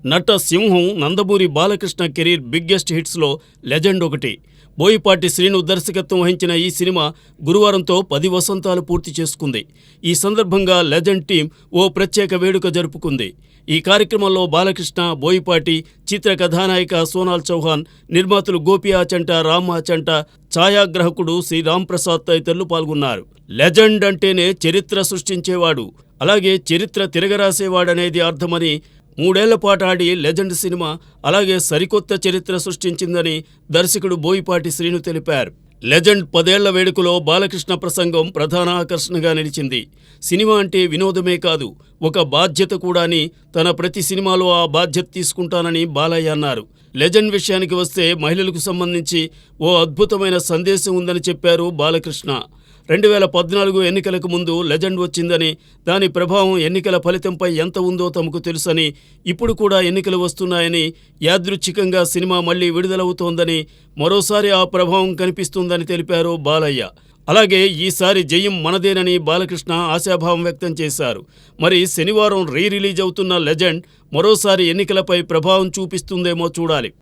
నట సింహం Nandamuri Balakrishna career biggest హిట్స్లో లెజెండ్ ఒకటి. బోయపాటి శ్రీను దర్శకత్వం వహించిన ఈ సినిమా గురువారంతో 10 వసంతాలు పూర్తి చేసుకుంది. ఈ సందర్భంగా లెజెండ్ టీం ఓ ప్రత్యేక వేడుక జరుపుకుంది. ఈ కార్యక్రమంలో బాలకృష్ణ, బోయపాటి, చిత్ర కథానాయిక సోనాల్ చౌహాన్, నిర్మాతలు గోపి ఆచంట, రామ్ ఆచంట, ఛాయాగ్రాహకుడు శ్రీ రామ్ ప్రసాద్ తదితరులు పాల్గొన్నారు. లెజెండ్ అంటేనే చరిత్ర సృష్టించేవాడు, అలాగే చరిత్ర తిరగరాసేవాడనేది అర్థమని, 3 ఏళ్ల పాటు ఆడి లెజెండ్ సినిమా అలాగే సరికొత్త చరిత్ర సృష్టించిందని దర్శకుడు బోయపాటి శ్రీను తెలిపారు. లెజెండ్ 10 ఏళ్ల వేడుకలో బాలకృష్ణ ప్రసంగం ప్రధాన ఆకర్షణగా నిలిచింది. సినిమా అంటే వినోదమే కాదు, ఒక బాధ్యత కూడా అని, తన ప్రతి సినిమాలో ఆ బాధ్యత తీసుకుంటానని బాలయ్య అన్నారు. లెజెండ్ విషయానికి వస్తే మహిళలకు సంబంధించి ఓ అద్భుతమైన సందేశం ఉందని చెప్పారు బాలకృష్ణ. 2014 ఎన్నికలకు ముందు లెజెండ్ వచ్చిందని, దాని ప్రభావం ఎన్నికల ఫలితంపై ఎంత ఉందో తమకు తెలుసని, ఇప్పుడు కూడా ఎన్నికలు వస్తున్నాయని, యాదృచ్ఛికంగా సినిమా మళ్లీ విడుదలవుతోందని, మరోసారి ఆ ప్రభావం కనిపిస్తుందని తెలిపారు బాలయ్య. అలాగే ఈసారి జయం మనదేనని బాలకృష్ణ ఆశాభావం వ్యక్తం చేశారు. మరి శనివారం రిలీజ్ అవుతున్న లెజెండ్ మరోసారి ఎన్నికలపై ప్రభావం చూపిస్తుందేమో చూడాలి.